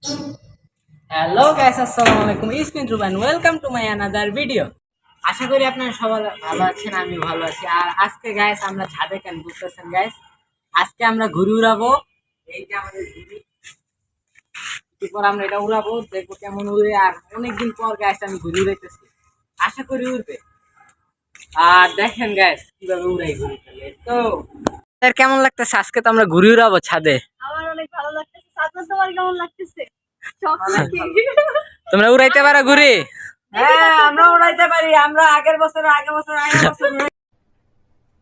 Hello guys, আসসালামু আলাইকুম। It's me Dhruv and welcome to my another video. আশা করি আপনারা সবাই ভালো আছেন, আমি ভালো আছি। আর আজকে গাইস আমরা ছাদে কেন বুঝতেছেন গাইস, আজকে আমরা ঘুরি উড়াবো। এই যে আমাদের ঘুরি, এরপর আমরা এটা উড়াবো, দেখবো কেমন উড়ে। আর অনেকদিন পর গাইস আমি ঘুরি উড়াইতেছি, আশা করি উড়বে। আর দেখেন গাইস কিভাবে উড়াই ঘুরি ফেলে। তো স্যার কেমন লাগতেছে? আজকে তো আমরা ঘুরি উড়াবো ছাদে। আমার অনেক ভালো লাগতেছে। সাদমান, তোমার কেমন লাগতেছে? শখ নাকি? তোমরা উড়াইতে পারো ঘুরি? হ্যাঁ, আমরা উড়াইতে পারি। আমরা আগের বছর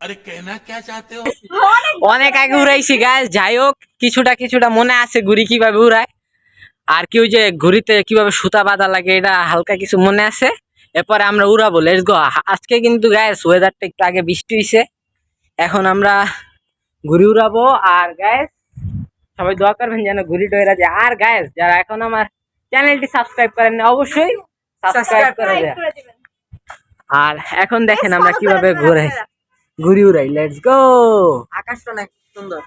अरे कहना क्या चाहते हो? অনেক আগে উড়াইছি গাইস। যাই হোক, কিছুটা কিছুটা মনে আছে ঘুড়ি কিভাবে উড়ায়। আর কি ওই যে ঘুড়িতে কিভাবে সুতা বাঁধা লাগে, এটা হালকা কিছু মনে আছে। এরপরে আমরা উড়াবো, লেটস গো। আজকে কিন্তু গাইস ওয়েদারটা একটু আগে বৃষ্টি হইছে। এখন আমরা ঘুড়ি উড়াবো। আর গাইস সবাই দোয়া করবেন যেন ঘুড়ি ডয়রা যায়। আর গাইস যারা এখন আমার চ্যানেলটি সাবস্ক্রাইব করেন না, অবশ্যই সাবস্ক্রাইব করে দেয়। করে দিবেন। আর এখন দেখেন আমরা কিভাবে ঘুড়ি উড়াই, লেটস গো। আকাশটা অনেক সুন্দর।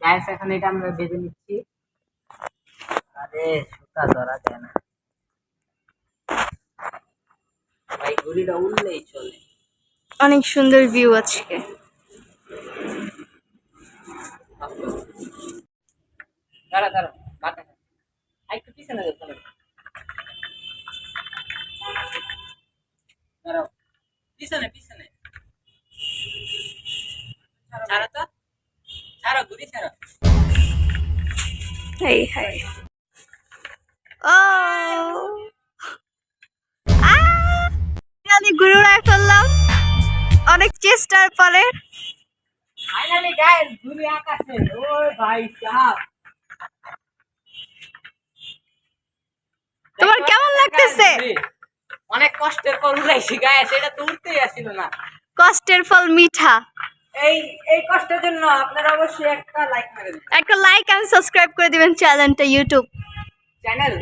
গাইস এখন এটা আমরা বেঁধে নিচ্ছি। আরে সুতা ধরা যায় না ভাই, ঘুড়িটা উড়লেই চলে। অনেক সুন্দর ভিউ আজকে। দাঁড়া দাঁড়া, বাতা একটু পিছনে যাও, চলো। দাঁড়াও, পিছনে পিছনে ছাড়ো তো, ছাড়ো ঘুড়ি ছাড়ো। High high. ও আমি ঘুরে উড়ায় ফেললাম অনেক চেষ্টার পরে। ফাইনালি গাইস ঘুড়ি আকাশে। ওই ভাই সাহেব, তোমার কেমন লাগতেছে? অনেক কষ্টের পর উড়াইছি গাইস, এটা তো উঠতেই আসছিল না। কষ্টের ফল মিঠা। এই এই কষ্টের জন্য আপনারা অবশ্যই একটা লাইক করে দিন। একটা লাইক এন্ড সাবস্ক্রাইব করে দিবেন চ্যানেলটা, channel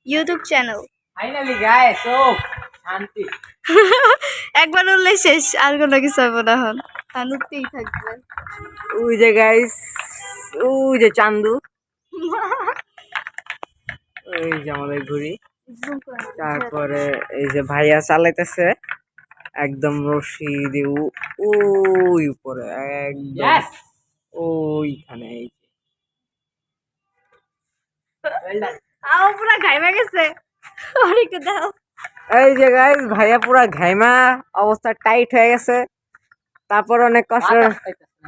YouTube channel. Finally guys, ও শান্তি। একবার উঠলে শেষ, আর কোনো কিছু হবে না। এখন উঠতেই থাকবে। ওই যে গাইস, ওই যে চান্দু, ওই যে আমাদের ঘুড়ি। তারপরে এই যে ভাইয়া চালাইতেছে একদম রশি দিয়ে ওই উপরে একদম ওইখানে। এই পুরা ঘাইমা গেছে। অনেকটা দাও। এই যে গাইস ভাইয়া পুরা ঘাইমা, অবস্থা টাইট হয়ে গেছে। তারপর অনেক কষ্ট,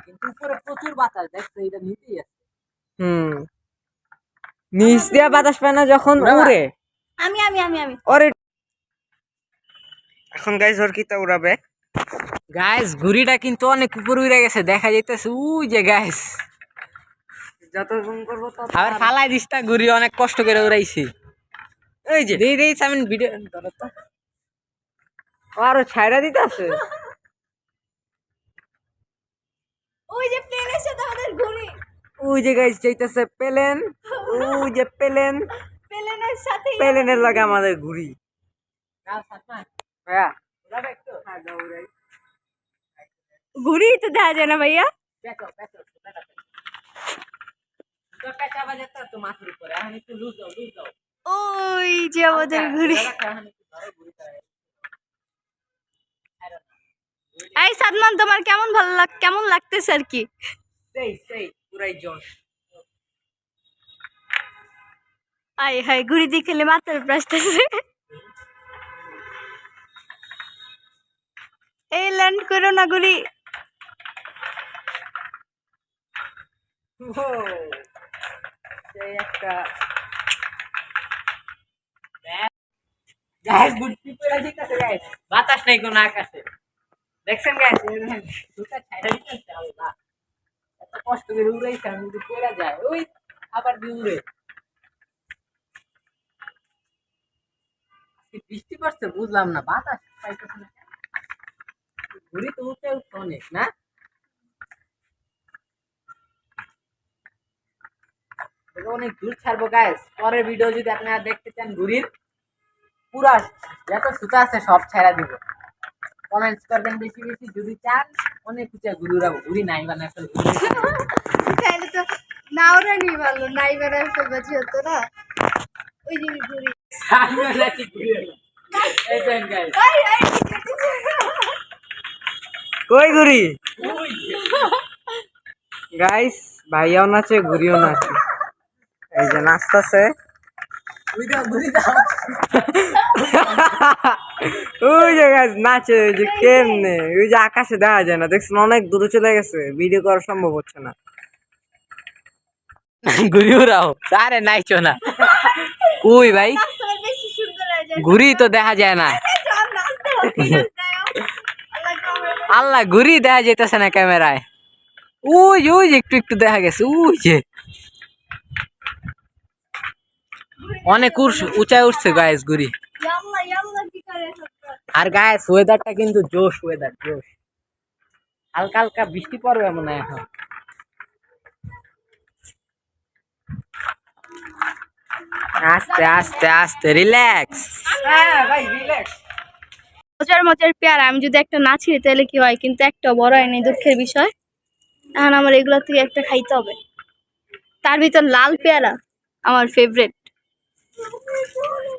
কিন্তু উপরে প্রচুর বাতাস, দেখছো এটা নিচেই আছে। নিচ দিয়ে বাতাস পায় না যখন উড়ে। আমি আমি আমি আমি ওরে এখন গাইস ওর কিতা উড়াবে। গাইস ঘুড়িটা কিন্তু অনেক উপরে উড়ে গেছে, দেখা যাইতেছে ওই যে গাইস। যত জুম করবো তত আবার ফালাই দিস তা, ঘুড়ি অনেক কষ্ট করে উড়াইছি। এই যে দেই দেই আমি ভিডিও ধরো তো, আরো ছাইড়া দিতে আছে। ওই যে প্লেনের সাথে আমাদের ঘুড়ি, ওই যে গাইস যাইতেছে প্লেন, ওই যে প্লেন, প্লেনের সাথে প্লেনের লাগে আমাদের ঘুড়ি। ভাইয়া উড়াবে একটু? হ্যাঁ দাও উড়াই। ঘুড়ি তো দেখা যায় না ভাইয়া। পেঁচো পেঁচো তো পেঁচা বাজে তো মাথার উপরে। এখন একটু লুজ দাও, লুজ দাও। ওই যে আমাদের ঘুড়ি। এই সাদমান, তোমার কেমন লাগতেছে আর কি? সেই সেই পুরাই জোশ। আই হাই, ঘুড়ি দিয়ে খেলে মাথার উপর আসতেছে। এই ল্যান্ড করো না ঘুড়ি। সেই একটা গাইস বুদ্ধি পড়া যেতেছে গাইস, বাতাস নাই কোন আকাশে। দেখছেন গাইস, দুটা ছাইড়া দিতেছে। আল্লাহ, এত কষ্ট করে উড়াইছে, আমি যদি পড়া যায় ওই আবার দিয়ে উড়ে। বৃষ্টি পড়ছে বুঝলাম না, বাতাস পাইতেছে না। ঘুড়ি তো উঠে উঠছে অনেক না। অনেক দূর ছাড়বো গাইস। পরের ভিডিও যদি আপনারা দেখতে চান ঘুড়ির পুরা যত সুতা আছে সব ছেড়া দিব। কমেন্টস করবেন বেশি বেশি যদি চান। অনেক উঁচা ঘুড়ি উড়াবো, ঘুড়ি নাই বানা আসলে তাহলে তো না ওরা নিয়ে ভালো নাই বেড়া একটা বাজি হতো না ওই যে ঘুরি আমি যাচ্ছি ঘুরি হলো এই দেন গাইস কই ঘুরি গাইস ভাইয়াও নাচে ঘুরিও নাচে এই যে নাচতেছে ঘুরি দাও ওই যে গাইস নাচে ওই যে কেমনে ওই যে আকাশে দেখা যায় না দেখছেন অনেক দূরে চলে গেছে ভিডিও করা সম্ভব হচ্ছে না ঘুরি উড়াও আরে নাইছো না কই ভাই রাস্তাটা বেশি সুন্দর হয়ে যায় ঘুরি তো দেখা যায় না চল নাচতে হবে আল্লাহ কামড় আল্লাহ ঘুরি দেখা যেতেছে না ক্যামেরায় ওই যে একটু একটু দেখা গেছে ওই যে অনেক উঁচায় উঠছে গাইস ঘুরি ইয়াল্লা কি করে আর গাইস ওয়েদারটা কিন্তু জোশ ওয়েদার জোশ হালকা হালকা বৃষ্টি পড়বে মনে হয় এখন আস্তে আস্তে আস্তে রিল্যাক্স হ্যাঁ ভাই রিল্যাক্স মজার মজার পেয়ারা আমি যদি একটা না ছিঁড়ি তাহলে কি হয় কিন্তু একটা বড় হয়নি দুঃখের বিষয় এখন আমার এগুলো থেকে একটা খাইতে হবে তার ভিতর লাল পেয়ারা আমার ফেভারিট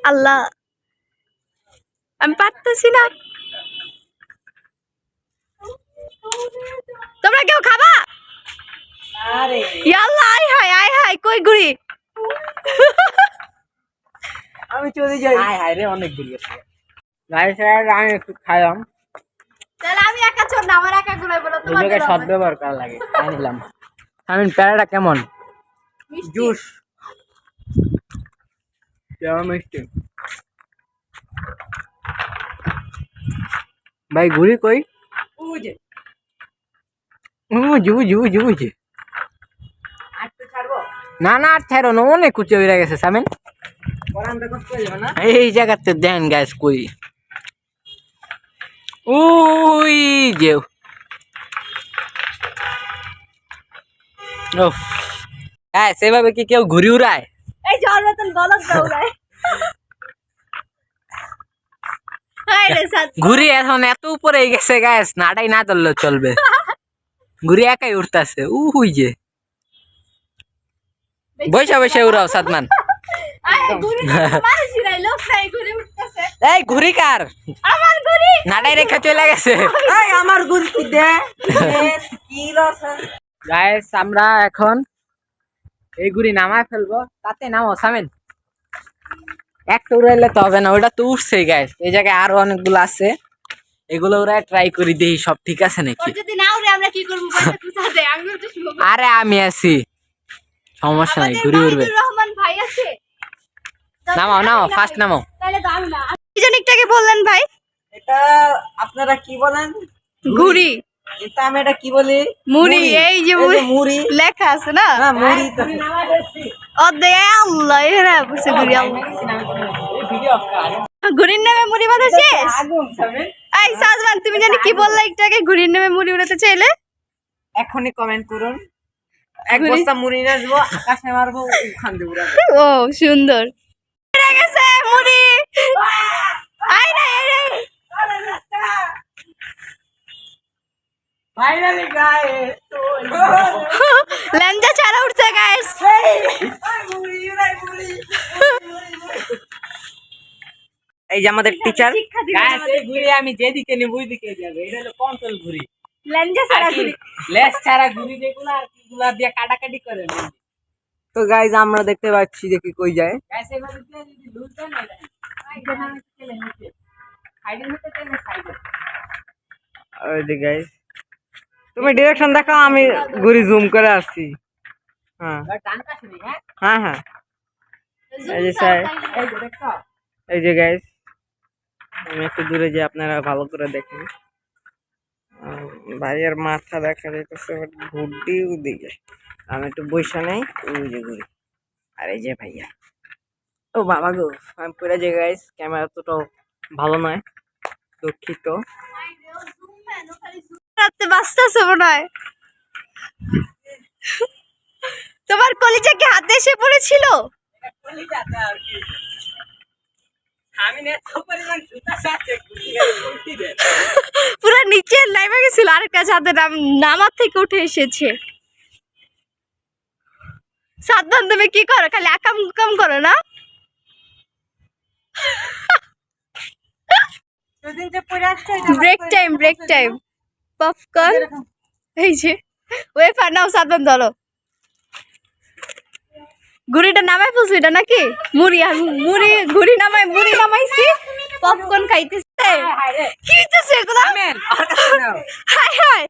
আল্লাহ আমি পারতেছি না তোমরা কেউ খাবা আরে ইয়াল্লা আয় হায় কই ঘুরি আমি চলে যাই হাই হাই রে অনেক ঘুরি আছে গাইস আমি একটু খাইলাম তাহলে আমি একা চল না আমার একা ঘুরাই বলো এই জায়গায় সদ ব্যবহার করা লাগে খাই নিলাম আমি প্যারাটা কেমন জুস কেমন মিষ্টি ভাই ঘুরি কই ওই যে বুঝি আটতে ছাড়বো না না আর ছাড়ো না অনেক উঁচু হয়ে গেছে সামেন পরানটা কষ্ট হয়ে যাবে না এই জায়গাতে দেন গ্যাস কই ওই যে ওফ গ্যাস এভাবে কি কেউ ঘুরি উড়ায় এই জল মতন গলত দৌড়ায় হাই রে সাথ ঘুরি এখন এত উপরে গেছে গ্যাস নাটাই না ধরলেও চলবে ঘুরি একাই উঠতেছে উই যে বৈশা বৈশা উড়াও সাদমান আয় ঘুরি মানুষই নাই লোক নাই ঘুরে উঠতেছে এই ঘুরি কার আমার ঘুরি নাটাই রেখা চলে গেছে এই আমার গুড়ি কি দে কি রস গাইস আমরা এখন এই ঘুরি নামায় ফেলবো তাতে নামো সামেন একটা উড়াইলে তো হবে না ওটা তো উঠছে গাইস এই জায়গায় আরো অনেকগুলো আছে এগুলো ওরা ট্রাই করি দেখি সব ঠিক আছে নাকি তোর যদি না উড়ে আমরা কি করব পয়সা কুছা দে আমি তো শুভ আরে আমি আছি সমস্যা নাই ঘুরি উড়বে রহমান ভাই আছে নামাও নামাও ফার্স্ট নামাও তাহলে দাম না কি জানিকটাকে বললেন ভাই এটা আপনারা কি বলেন ঘুরি এটা আমি এটা কি বলি মুড়ি এই যে মুড়ি মুড়ি লেখা আছে না হ্যাঁ মুড়ি তো ও দে আল্লাহ এরা বসে ঘুরি আল্লাহ ঘুরির নামে মুড়ি বাঁধা শেষ এই সাজমান তুমি জানি কি বললে একটাকে ঘুরির নামে মুড়ি উড়াতে চাইলে এখনই কমেন্ট করুন এক মুড়ি? বস্তা মুড়ি নাচবো আকাশে মারবো ওখান দিয়ে উড়াবো ও সুন্দর উড়ে গেছে মুড়ি আই রে ফাইনালি গাইস তো লেঞ্জা ছাড়া উঠছে গাইস এই যে আমাদের টিচার গাইস এই ঘুরি আমি যেদিকে নিব ওই দিকে যাবে এটা হলো কন্ট্রোল ঘুরি লেঞ্জা আর ছাড়া কি ঘুরি লেস ছাড়া ঘুরি যেগুলো আর কিগুলা দিয়ে কাটাকাটি করে না তো গাইস আমরা দেখতে পাচ্ছি যে কি কই যায় গাইস এভাবে দিয়ে যদি লুজ দেন না এটা আমি চলে নিচে সাইডে নিতে চাইলে সাইডে ওই যে গাইস তুমি ডিরেকশন দেখাও আমি ঘুরি জুম করে আসছি হ্যাঁ ডান পাশে নেই হ্যাঁ হ্যাঁ হ্যাঁ এই যে স্যার এই যে দেখো এই যে গাইস আমি একটু দূরে যে আপনারা ভালো করে দেখেন ভাইয়ের মাথা দেখা যাইতেছে ঘুরটি ওদিকে আমি একটু বৈশা নেই ওই যে ঘুরি আর এই যে ভাইয়া ও বাবা গো আমি পুরো যে গাইস ক্যামেরা তো ভালো নয় দুঃখিত রাতে বাঁচতেছে মনে হয় তোমার কলিজা কি হাতে এসে পড়েছিল আমি না তো পরিমাণ জুতা সাথে ঘুরি দে পুরো নিচে নেমে গেছিল আরেকটা ছাদের নামার থেকে উঠে এসেছে সাবধান, তুমি কি করো? খালি আকাম কুকাম করো না? Break time, break time. Popcorn, এই যে ওয়েফার নাও, সাবধান ধরো। ঘুড়িটা নামাই ফেলছো এটা নাকি? মুড়ি আর মুড়ি, ঘুড়ি নামাই, মুড়ি নামাইছি, পপকর্ন খাইতেছে। কি হইতেছে এগুলা? হাই হাই,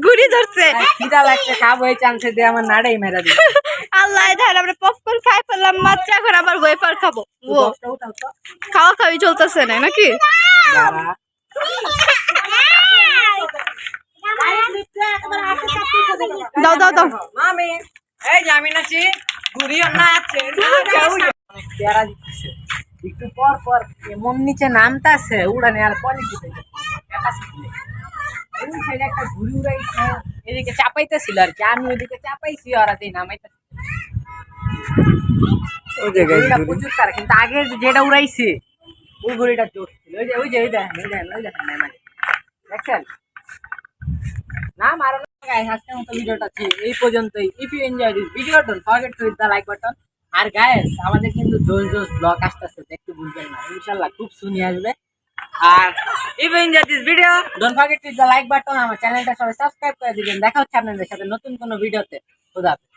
ঘুড়ি ধরছে। খিদা লাগছে, খাবো এই চান্সে দিয়ে আমার নাড়াই মেরা দিই। আল্লাহ, ধার আমরা পপকর্ন খাই ফেললাম মাত্র, এখন আবার ওয়েফার খাবো। ও খাওয়া খাওয়াই চলতেছে না নাকি? দাও দাও দাও। মামি এই যে আমি নাচি ঘুরিও না আছে অনেক পেয়ারা দিতেছে, একটু পর পর এমন নিচে নামতাছে উড়ানে আর কোয়ালিটি একটা ঘুরি উড়াইছে, এদিকে চাপাইতেছিল আর কি, আমি ওইদিকে চাপাইছি, ওরা দিয়ে নামাইতেছে। ওই যে গাইস ঘুড়িটা ঘুরি প্রচুর তারা, কিন্তু আগে যেটা উড়াইছে ওই ঘুড়িটা চোট ছিল। ওই যে ওই যে ওই দেখেন, ওই দেখেন, ওই দেখেন, মানে দেখছেন না মারো না। গাইস আজকের মতো ভিডিওটা এই পর্যন্তই। If you enjoy this video don't forget to hit the like button. আর গাইস আমাদের কিন্তু জোস জোস ব্লগ আসতেছে, দেখতে ভুলবেন না, ইনশাআল্লাহ খুব সুনি আসবে। আর if you enjoy this video don't forget to hit the like button. আমার চ্যানেলটা সবাই সাবস্ক্রাইব করে দিবেন। দেখা হচ্ছে আপনাদের সাথে নতুন কোনো ভিডিওতে। খোদা হাফেজ।